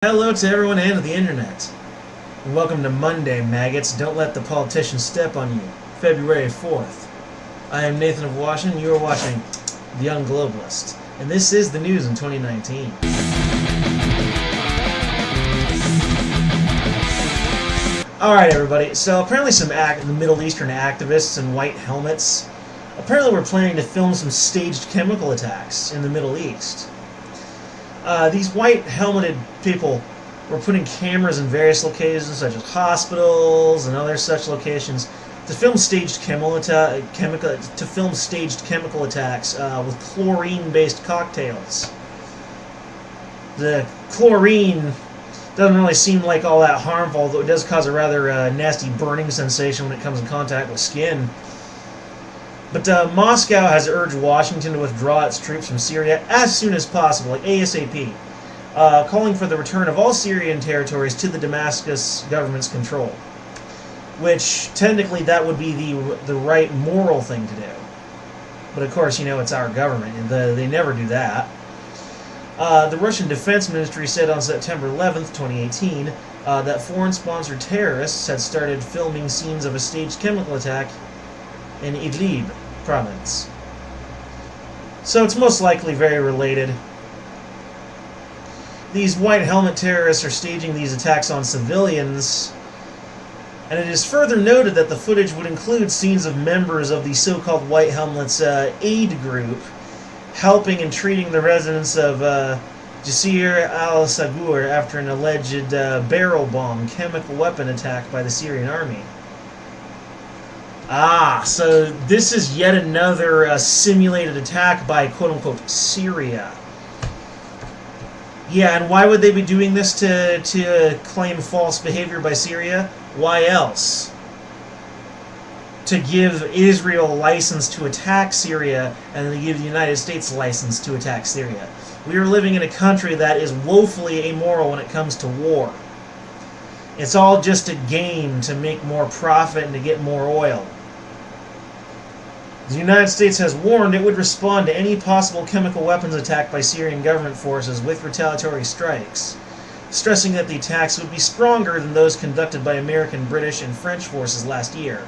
Hello to everyone and to the internet. And welcome to Monday, maggots. Don't let the politicians step on you. February 4th. I am Nathan of Washington. You are watching The Young Globalist. And this is the news in 2019. Alright everybody, so apparently some the Middle Eastern activists in white helmets apparently were planning to film some staged chemical attacks in the Middle East. These white helmeted people were putting cameras in various locations, such as hospitals and other such locations, to film staged chemical attacks with chlorine-based cocktails. The chlorine doesn't really seem like all that harmful, though it does cause a rather nasty burning sensation when it comes in contact with skin. But Moscow has urged Washington to withdraw its troops from Syria as soon as possible, like ASAP, calling for the return of all Syrian territories to the Damascus government's control. Which, technically, that would be the right moral thing to do. But of course, you know, it's our government, and they never do that. The Russian Defense Ministry said on September 11th, 2018, that foreign-sponsored terrorists had started filming scenes of a staged chemical attack in Idlib province. So it's most likely very related. These white helmet terrorists are staging these attacks on civilians, and it is further noted that the footage would include scenes of members of the so-called White Helmets aid group helping and treating the residents of Jisr al-Sagur after an alleged barrel bomb chemical weapon attack by the Syrian army. So this is yet another simulated attack by quote-unquote Syria. Yeah, and why would they be doing this to claim false behavior by Syria? Why else? To give Israel license to attack Syria, and then to give the United States license to attack Syria. We are living in a country that is woefully amoral when it comes to war. It's all just a game to make more profit and to get more oil. The United States has warned it would respond to any possible chemical weapons attack by Syrian government forces with retaliatory strikes, stressing that the attacks would be stronger than those conducted by American, British, and French forces last year.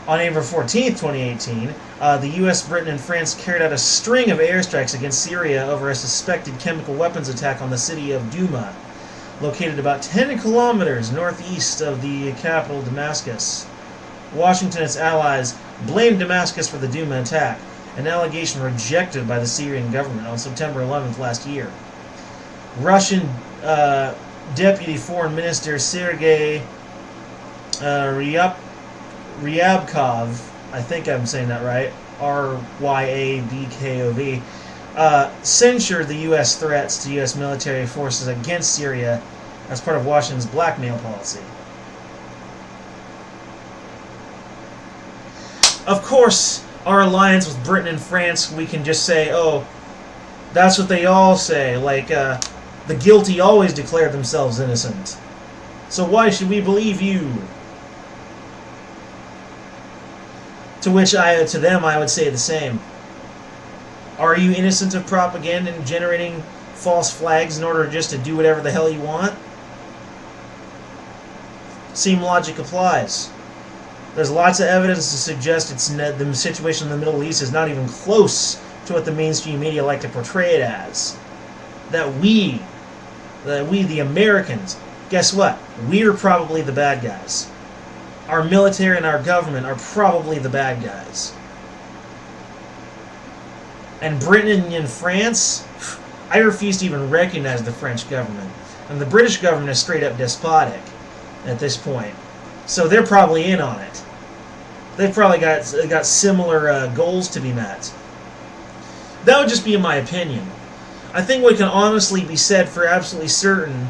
On April 14, 2018, the U.S., Britain, and France carried out a string of airstrikes against Syria over a suspected chemical weapons attack on the city of Douma, located about 10 kilometers northeast of the capital, Damascus. Washington and its allies blamed Damascus for the Douma attack, an allegation rejected by the Syrian government on September 11th last year. Russian Deputy Foreign Minister Sergei Ryabkov, I think I'm saying that right, Ryabkov, censured the U.S. threats to U.S. military forces against Syria as part of Washington's blackmail policy. Of course, our alliance with Britain and France, we can just say, oh, that's what they all say, like, the guilty always declare themselves innocent. So why should we believe you? To which to them I would say the same. Are you innocent of propaganda and generating false flags in order just to do whatever the hell you want? Same logic applies. There's lots of evidence to suggest the situation in the Middle East is not even close to what the mainstream media like to portray it as. That we, the Americans, guess what? We're probably the bad guys. Our military and our government are probably the bad guys. And Britain and France, I refuse to even recognize the French government. And the British government is straight up despotic at this point. So they're probably in on it. They've probably got similar goals to be met. That would just be my opinion. I think what can honestly be said for absolutely certain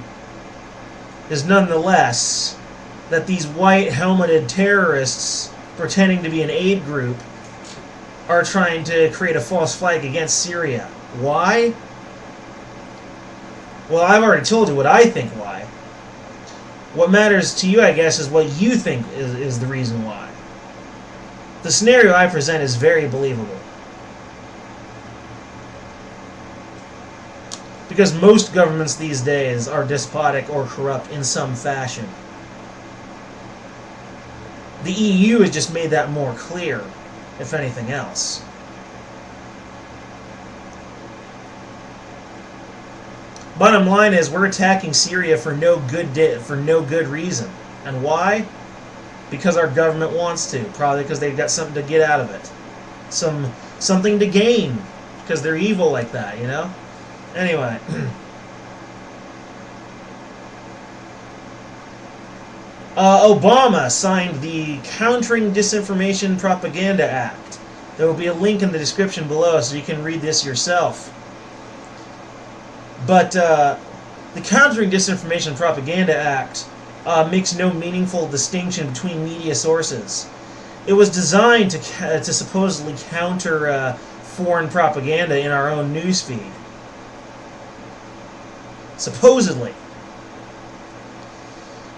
is nonetheless that these white helmeted terrorists pretending to be an aid group are trying to create a false flag against Syria. Why? Well, I've already told you what I think why. What matters to you, I guess, is what you think is the reason why. The scenario I present is very believable. Because Because most governments these days are despotic or corrupt in some fashion. The EU has just made that more clear, if anything else. Bottom line is, we're attacking Syria for no good reason. And why? Because our government wants to. Probably because they've got something to get out of it. Something to gain. Because they're evil like that, you know? Anyway. Obama signed the Countering Disinformation Propaganda Act. There will be a link in the description below so you can read this yourself. But the Countering Disinformation Propaganda Act makes no meaningful distinction between media sources. It was designed to supposedly counter foreign propaganda in our own newsfeed. Supposedly.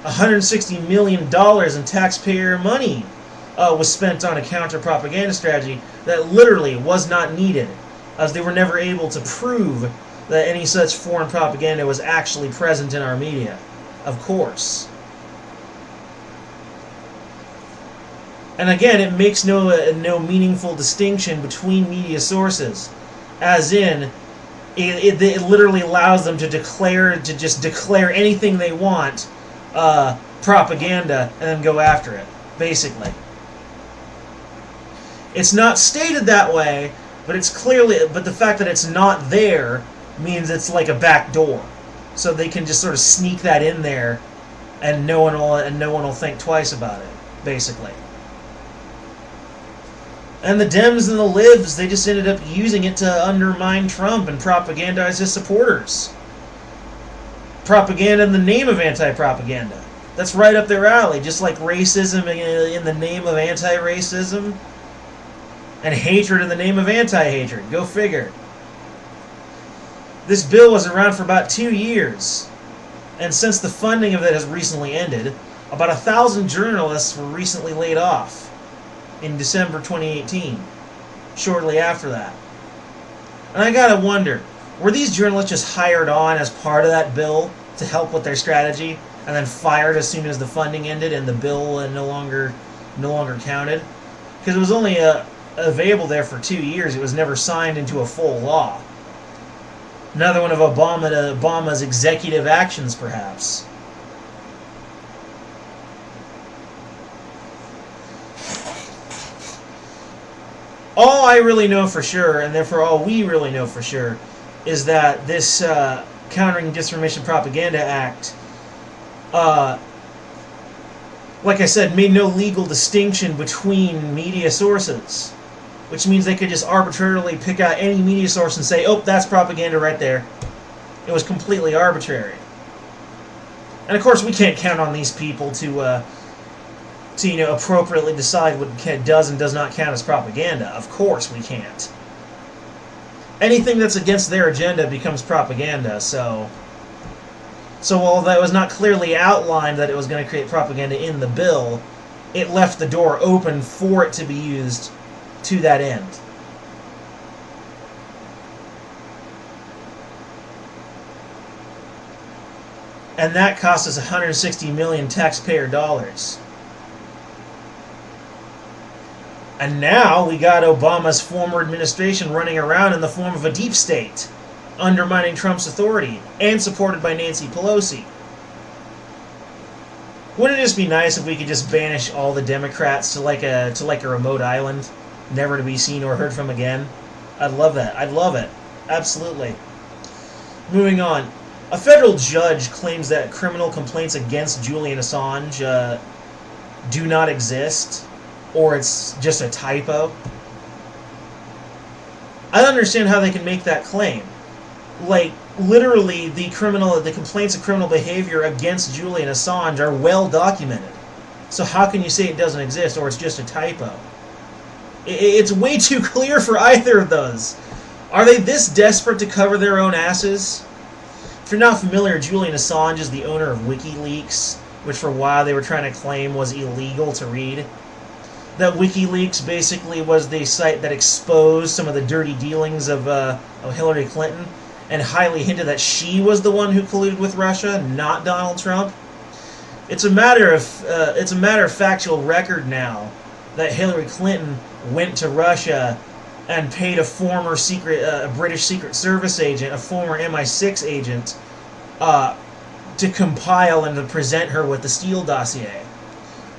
$160 million in taxpayer money was spent on a counter-propaganda strategy that literally was not needed, as they were never able to prove that any such foreign propaganda was actually present in our media. Of course. And again, it makes no meaningful distinction between media sources, as in, it literally allows them to just declare anything they want propaganda and then go after it, basically. It's not stated that way, but but the fact that it's not there means it's like a back door, so they can just sort of sneak that in there, and no one will think twice about it, basically. And the Dems and the Libs, they just ended up using it to undermine Trump and propagandize his supporters. Propaganda in the name of anti-propaganda. That's right up their alley, just like racism in the name of anti-racism, and hatred in the name of anti-hatred. Go figure. This bill was around for about 2 years, and since the funding of it has recently ended, about 1,000 journalists were recently laid off in December 2018, shortly after that. And I gotta wonder, were these journalists just hired on as part of that bill to help with their strategy, and then fired as soon as the funding ended and the bill no longer counted? Because it was only available there for 2 years. It was never signed into a full law. Another one of Obama's executive actions, perhaps. All I really know for sure, and therefore all we really know for sure, is that this Countering Disinformation Propaganda Act, like I said, made no legal distinction between media sources, which means they could just arbitrarily pick out any media source and say, oh, that's propaganda right there. It was completely arbitrary. And of course, we can't count on these people to appropriately decide what does and does not count as propaganda. Of course we can't. Anything that's against their agenda becomes propaganda, so while that was not clearly outlined that it was going to create propaganda in the bill, it left the door open for it to be used to that end. And that cost us $160 million taxpayer dollars. And now we got Obama's former administration running around in the form of a deep state, undermining Trump's authority, and supported by Nancy Pelosi. Wouldn't it just be nice if we could just banish all the Democrats to like a remote island, never to be seen or heard from again? I'd love that. I'd love it. Absolutely. Moving on. A federal judge claims that criminal complaints against Julian Assange do not exist, or it's just a typo. I don't understand how they can make that claim. Like, literally, the complaints of criminal behavior against Julian Assange are well documented. So how can you say it doesn't exist, or it's just a typo? It's way too clear for either of those. Are they this desperate to cover their own asses? If you're not familiar, Julian Assange is the owner of WikiLeaks, which for a while they were trying to claim was illegal to read. That WikiLeaks basically was the site that exposed some of the dirty dealings of Hillary Clinton, and highly hinted that she was the one who colluded with Russia, not Donald Trump. It's a matter of factual record now that Hillary Clinton went to Russia and paid a former British Secret Service agent, a former MI6 agent, to compile and to present her with the Steele dossier,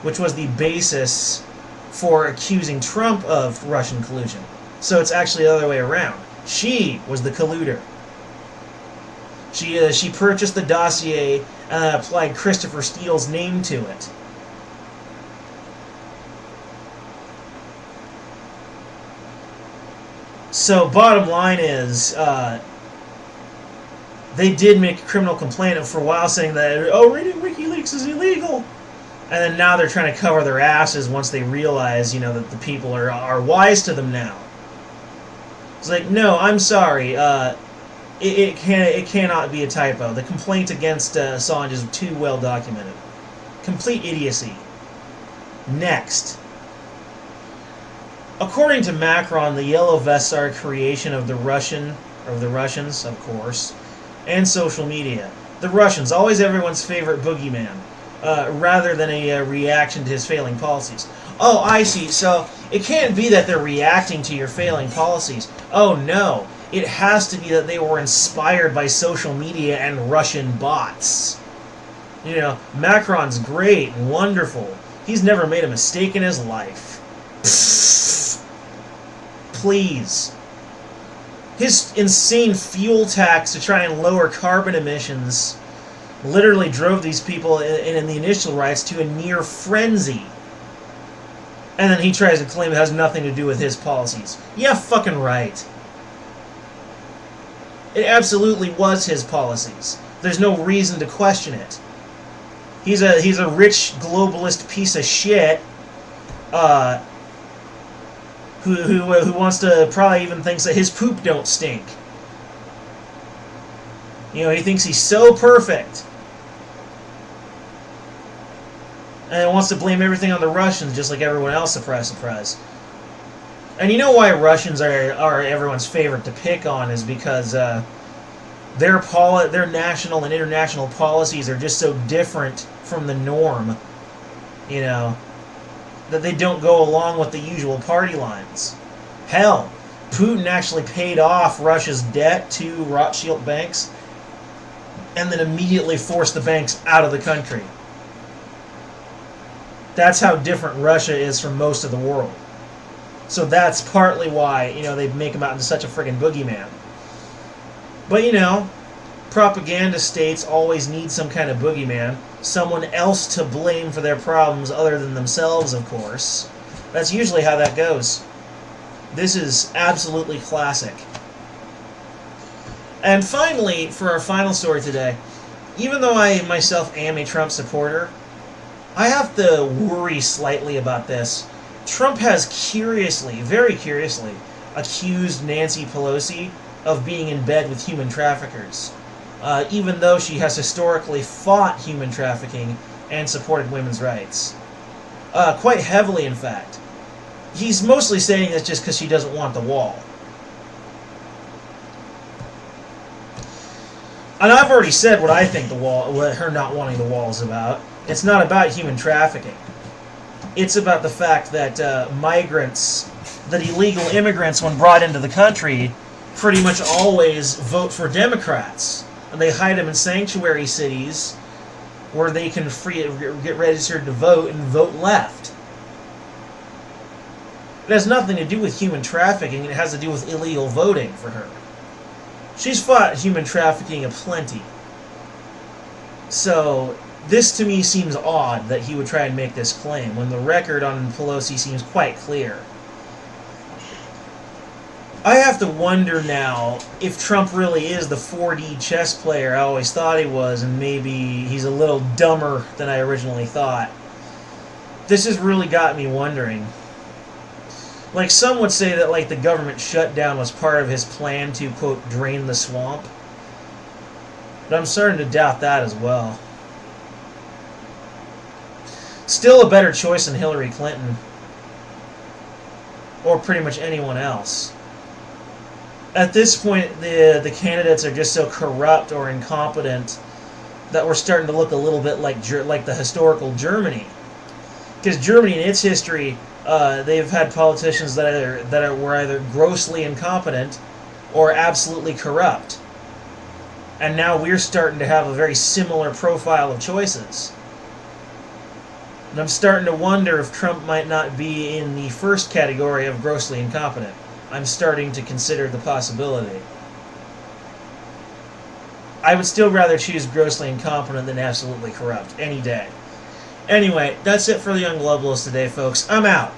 which was the basis for accusing Trump of Russian collusion. So it's actually the other way around. She was the colluder. She purchased the dossier and applied Christopher Steele's name to it. So bottom line is, they did make a criminal complaint for a while saying that, oh, reading WikiLeaks is illegal. And then now they're trying to cover their asses once they realize, that the people are wise to them now. It's like, no, I'm sorry. It cannot be a typo. The complaint against Assange is too well documented. Complete idiocy. Next. According to Macron, the yellow vests are a creation of the Russians, of course, and social media. The Russians, always everyone's favorite boogeyman, rather than a reaction to his failing policies. Oh, I see. So it can't be that they're reacting to your failing policies. Oh, no. It has to be that they were inspired by social media and Russian bots. Macron's great and wonderful. He's never made a mistake in his life. Please. His insane fuel tax to try and lower carbon emissions literally drove these people in the initial riots to a near frenzy. And then he tries to claim it has nothing to do with his policies. Yeah, fucking right. It absolutely was his policies. There's no reason to question it. He's a rich globalist piece of shit, who wants to probably even thinks that his poop don't stink. He thinks he's so perfect, and wants to blame everything on the Russians, just like everyone else. Surprise. And you know why Russians are everyone's favorite to pick on is because their national and international policies are just so different from the norm, that they don't go along with the usual party lines. Hell, Putin actually paid off Russia's debt to Rothschild banks and then immediately forced the banks out of the country. That's how different Russia is from most of the world. So that's partly why, they make him out into such a friggin' boogeyman. But, propaganda states always need some kind of boogeyman. Someone else to blame for their problems other than themselves, of course. That's usually how that goes. This is absolutely classic. And finally, for our final story today, even though I myself am a Trump supporter, I have to worry slightly about this. Trump has very curiously, accused Nancy Pelosi of being in bed with human traffickers, even though she has historically fought human trafficking and supported women's rights. Quite heavily, in fact. He's mostly saying this just because she doesn't want the wall. And I've already said what I think what her not wanting the wall is about. It's not about human trafficking. It's about the fact that illegal immigrants, when brought into the country, pretty much always vote for Democrats. And they hide them in sanctuary cities where they can get registered to vote and vote left. It has nothing to do with human trafficking. It has to do with illegal voting for her. She's fought human trafficking aplenty. So this to me seems odd that he would try and make this claim when the record on Pelosi seems quite clear. I have to wonder now if Trump really is the 4D chess player I always thought he was, and maybe he's a little dumber than I originally thought. This has really got me wondering. Like, some would say that, the government shutdown was part of his plan to, quote, drain the swamp. But I'm starting to doubt that as well. Still a better choice than Hillary Clinton. Or pretty much anyone else. at this point, the candidates are just so corrupt or incompetent that we're starting to look a little bit like the historical Germany. Because Germany, in its history, they've had politicians that were either grossly incompetent or absolutely corrupt. And now we're starting to have a very similar profile of choices. And I'm starting to wonder if Trump might not be in the first category of grossly incompetent. I'm starting to consider the possibility. I would still rather choose grossly incompetent than absolutely corrupt, any day. Anyway, that's it for the Young Globalist today, folks. I'm out.